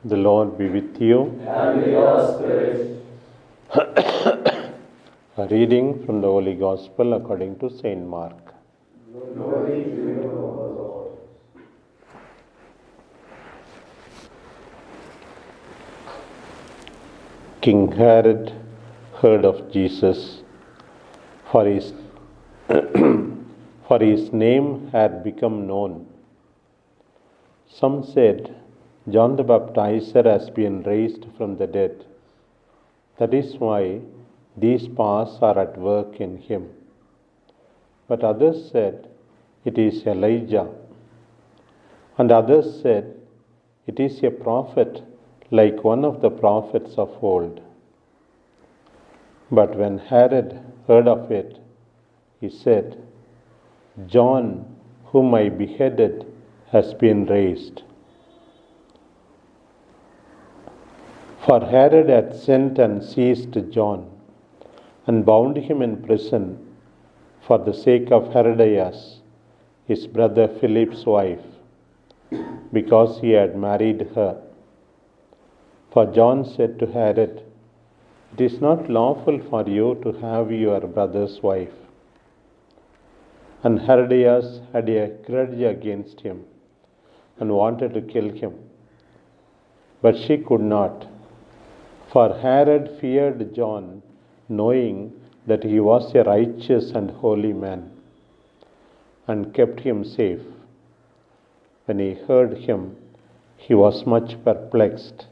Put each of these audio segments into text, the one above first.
The Lord be with you. And with your spirit. A reading from the Holy Gospel according to Saint Mark. Glory to you, O Lord. King Herod heard of Jesus, for his, for his name had become known. Some said, John the Baptizer has been raised from the dead. That is why these powers are at work in him. But others said, it is Elijah. And others said, it is a prophet like one of the prophets of old. But when Herod heard of it, he said, John, whom I beheaded, has been raised. For Herod had sent and seized John, and bound him in prison for the sake of Herodias, his brother Philip's wife, because he had married her. For John said to Herod, it is not lawful for you to have your brother's wife. And Herodias had a grudge against him and wanted to kill him. But she could not, for Herod feared John, knowing that he was a righteous and holy man, and kept him safe. When he heard him, he was much perplexed,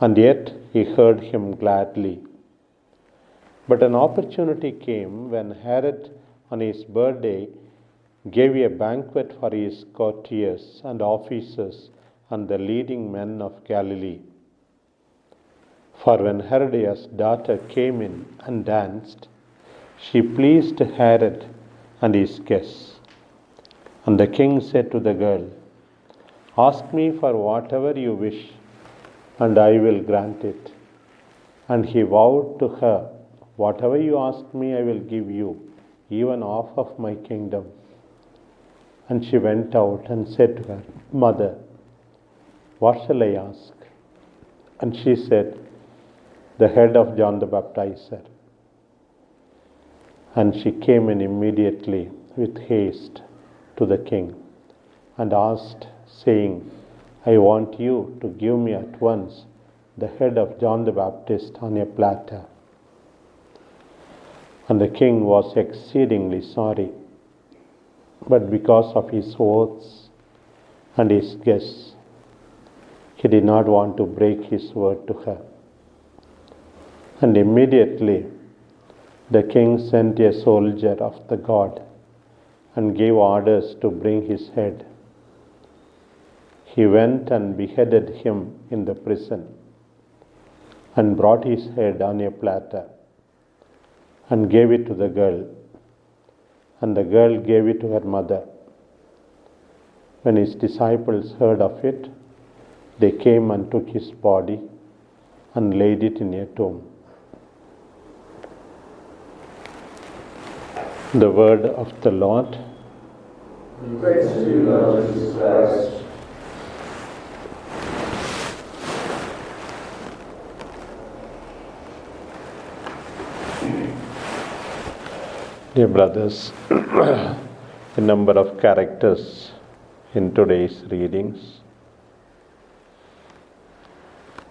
and yet he heard him gladly. But an opportunity came when Herod, on his birthday, gave a banquet for his courtiers and officers and the leading men of Galilee. For when Herodias' daughter came in and danced, she pleased Herod and his guests. And the king said to the girl, ask me for whatever you wish, and I will grant it. And he vowed to her, whatever you ask me, I will give you, even half of my kingdom. And she went out and said to her, Mother, what shall I ask? And she said, the head of John the Baptizer. And she came in immediately with haste to the king and asked, saying, I want you to give me at once the head of John the Baptist on a platter. And the king was exceedingly sorry, but because of his oaths and his guests, he did not want to break his word to her. And immediately the king sent a soldier of the god and gave orders to bring his head. He went and beheaded him in the prison and brought his head on a platter and gave it to the girl, and the girl gave it to her mother. When his disciples heard of it, they came and took his body and laid it in a tomb. The word of the Lord. Praise to you, Lord Jesus Christ. Dear brothers, a number of characters in today's readings.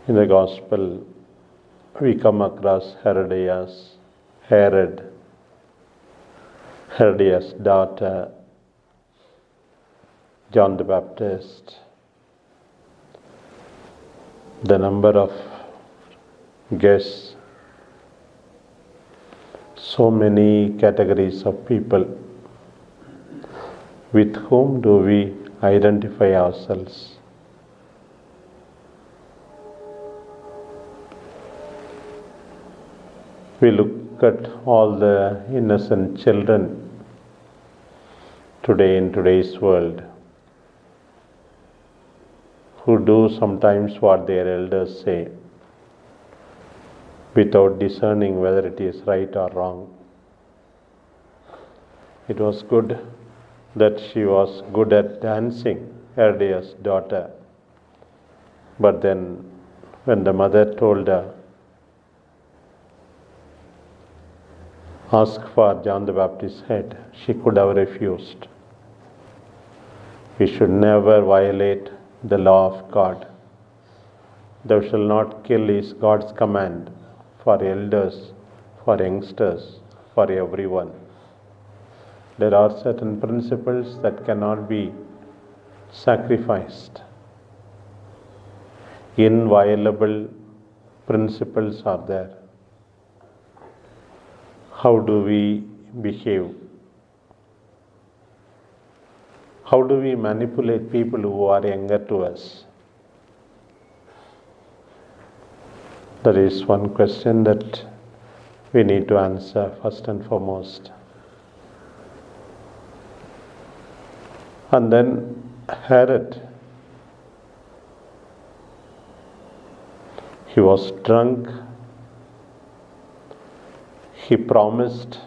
In the Gospel, we come across Herodias, Herod, Herodias' daughter, John the Baptist. The number of guests, so many categories of people. With whom do we identify ourselves? We look at all the innocent children today in today's world who do sometimes what their elders say without discerning whether it is right or wrong. It was good that she was good at dancing, Herodias' daughter, But then, when the mother told her, ask for John the Baptist's head, she could have refused. We should never violate the law of God. Thou shalt not kill is God's command for elders, for youngsters, for everyone. There are certain principles that cannot be sacrificed. Inviolable principles are there. How do we behave? How do we manipulate people who are younger to us? There is one question that we need to answer first and foremost. And then Herod, he was drunk. He promised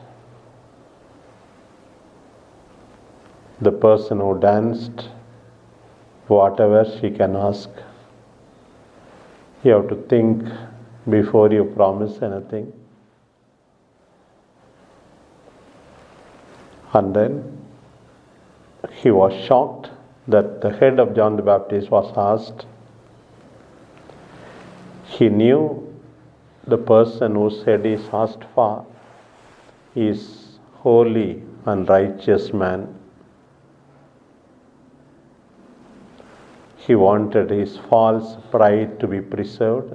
the person who danced whatever she can ask. You have to think before you promise anything. And then he was shocked that the head of John the Baptist was asked. He knew the person who said is asked for is holy and righteous man. He wanted his false pride to be preserved,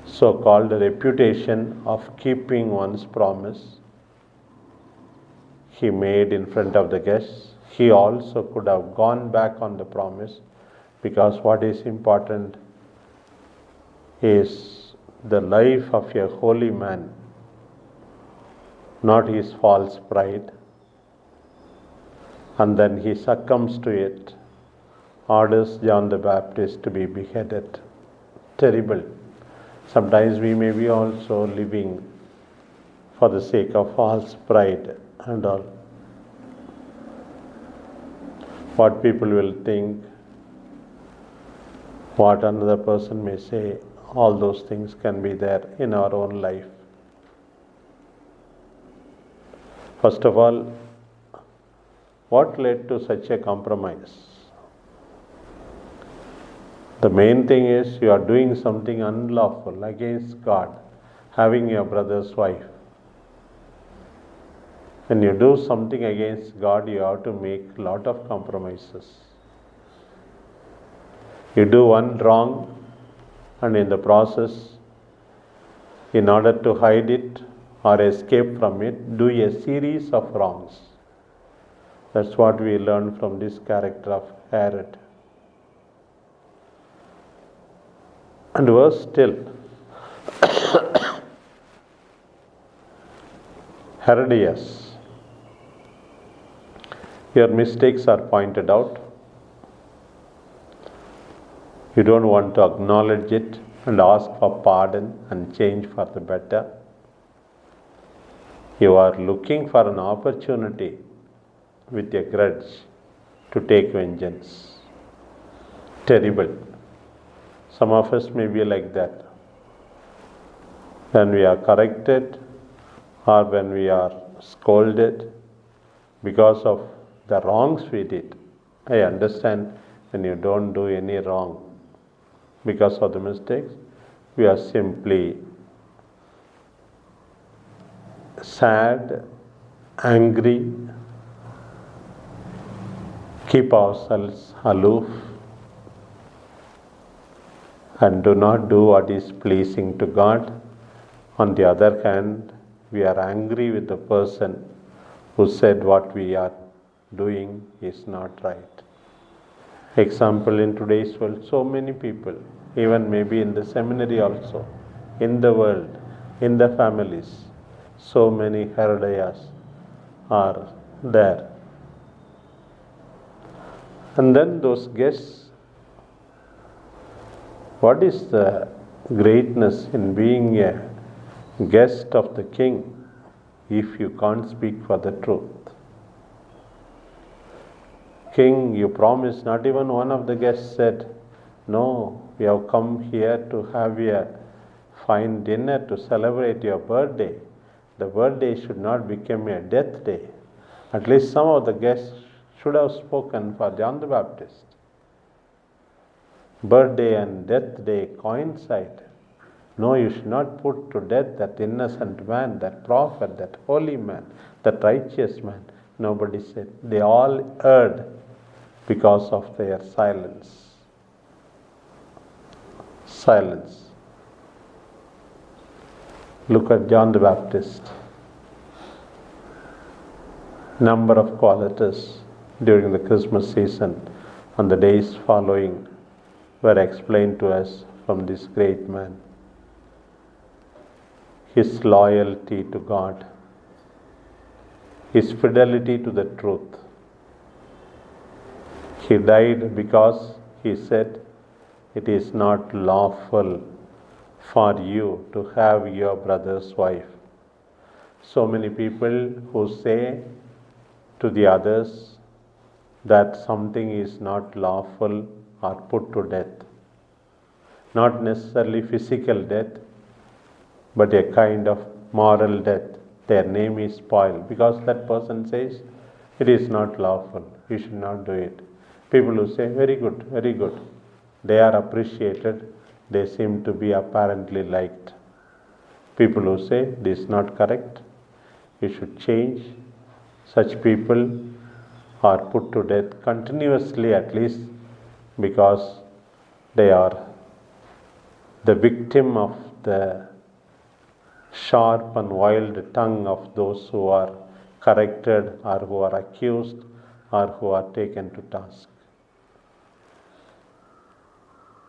so-called reputation of keeping one's promise. He made in front of the guests. He also could have gone back on the promise, because what is important is the life of a holy man, not his false pride. And then he succumbs to it, orders John the Baptist to be beheaded. Terrible. Sometimes we may be also living for the sake of false pride and all. What people will think, what another person may say, all those things can be there in our own life. First of all, what led to such a compromise? The main thing is you are doing something unlawful against God, having your brother's wife. When you do something against God, you have to make a lot of compromises. You do one wrong, and in the process, in order to hide it or escape from it, do a series of wrongs. That's what we learn from this character of Herod. And worse still, Herodias, your mistakes are pointed out. You don't want to acknowledge it and ask for pardon and change for the better. You are looking for an opportunity with a grudge to take vengeance. Terrible. Some of us may be like that. When we are corrected or when we are scolded because of the wrongs we did. I understand when you don't do any wrong. Because of the mistakes, we are simply sad, angry, keep ourselves aloof, and do not do what is pleasing to God. On the other hand, we are angry with the person who said what we are doing is not right. Example, in today's world, so many people, even maybe in the seminary also, in the world, in the families, so many Herodias are there. And then those guests, what is the greatness in being a guest of the king if you can't speak for the truth? King, you promised. Not even one of the guests said, No, we have come here to have a fine dinner to celebrate your birthday. The birthday should not become a death day. At least some of the guests should have spoken for John the Baptist. Birthday and death day coincide. No, you should not put to death that innocent man, that prophet, that holy man, that righteous man. Nobody said. They all erred because of their silence. Silence. Look at John the Baptist. Number of qualities during the Christmas season and the days following were explained to us from this great man. His loyalty to God, his fidelity to the truth. He died because he said, "It is not lawful for you to have your brother's wife." So many people who say to the others that something is not lawful are put to death. Not necessarily physical death, but a kind of moral death. Their name is spoiled because that person says it is not lawful, you should not do it. People who say, very good, very good, they are appreciated, they seem to be apparently liked. People who say this is not correct, you should change, such people are put to death continuously, at least because they are the victim of the sharp and wild tongue of those who are corrected or who are accused or who are taken to task.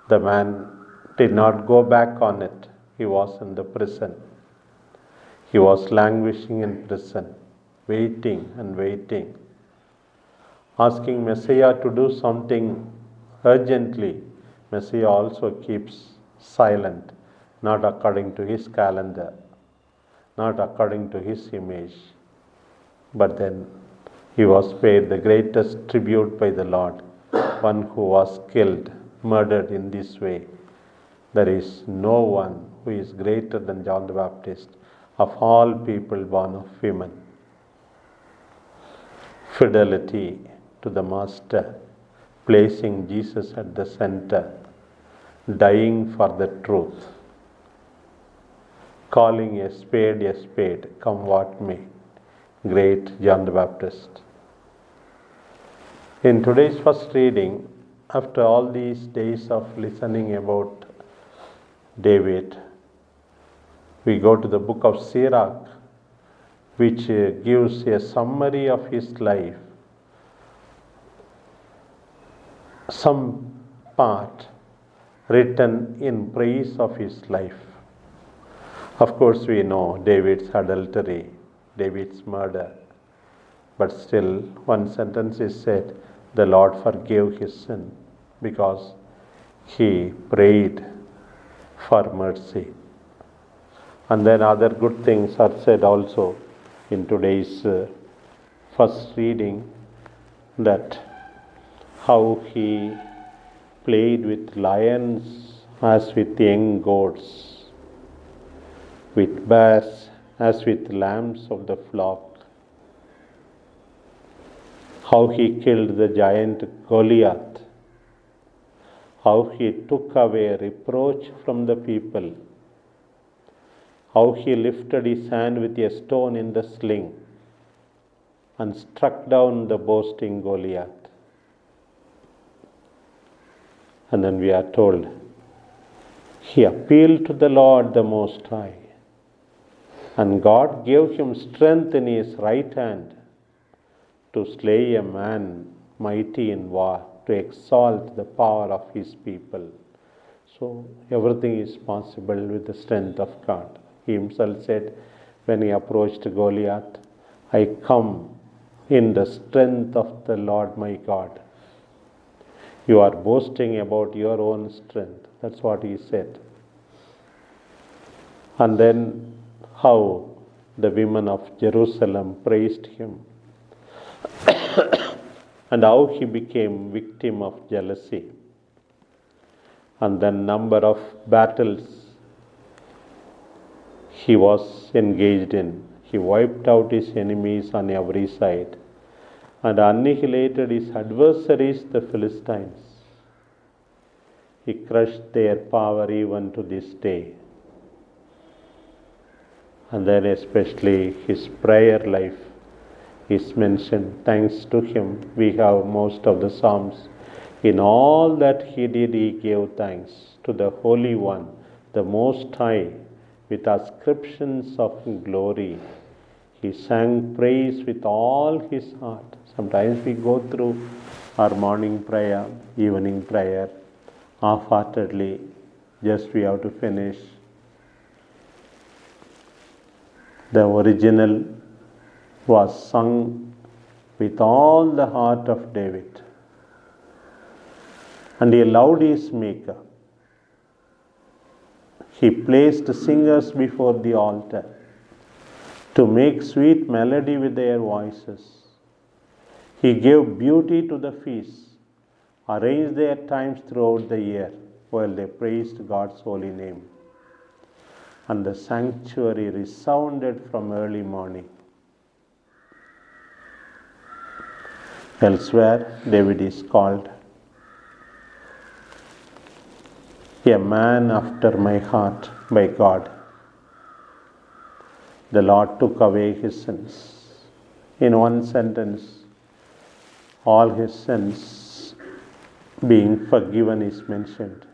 The man did not go back on it. He was in the prison. He was languishing in prison, waiting and waiting, asking Messiah to do something urgently. Messiah also keeps silent, not according to his calendar, not according to his image. But then he was paid the greatest tribute by the Lord, one who was killed, murdered in this way. There is no one who is greater than John the Baptist of all people born of women. Fidelity to the Master, placing Jesus at the center, dying for the truth, calling a spade, come what may. Great John the Baptist. In today's first reading, after all these days of listening about David, we go to the book of Sirach, which gives a summary of his life. Some part written in praise of his life. Of course, we know David's adultery, David's murder, but still one sentence is said, the Lord forgave his sin because he prayed for mercy. And then other good things are said also in today's first reading, that how he played with lions as with young goats, with bears as with lambs of the flock, how he killed the giant Goliath, how he took away reproach from the people, how he lifted his hand with a stone in the sling and struck down the boasting Goliath. And then we are told, he appealed to the Lord the Most High, and God gave him strength in his right hand to slay a man mighty in war, to exalt the power of his people. So everything is possible with the strength of God. He himself said, when he approached Goliath, I come in the strength of the Lord my God. You are boasting about your own strength. That's what he said. And then how the women of Jerusalem praised him and how he became victim of jealousy. and the number of battles he was engaged in. He wiped out his enemies on every side and annihilated his adversaries, the Philistines. He crushed their power even to this day. And then especially his prayer life is mentioned. Thanks to him, we have most of the Psalms. In all that he did, he gave thanks to the Holy One, the Most High, with ascriptions of glory. He sang praise with all his heart. Sometimes we go through our morning prayer, evening prayer, half-heartedly, just we have to finish. The original was sung with all the heart of David. And he loved his Maker. He placed singers before the altar to make sweet melody with their voices. He gave beauty to the feasts, arranged their times throughout the year while they praised God's holy name. And the sanctuary resounded from early morning. Elsewhere, David is called a man after my heart by God. The Lord took away his sins. In one sentence, all his sins being forgiven is mentioned.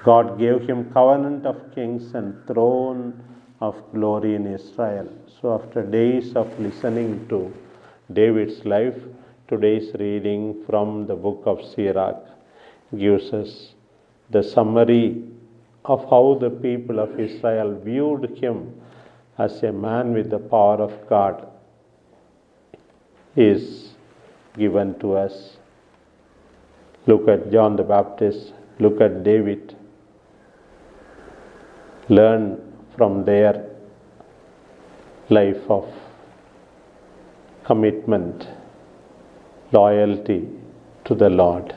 God gave him covenant of kings and throne of glory in Israel. So after days of listening to David's life, today's reading from the book of Sirach gives us the summary of how the people of Israel viewed him as a man with the power of God is given to us. Look at John the Baptist, look at David. Learn from their life of commitment, loyalty to the Lord.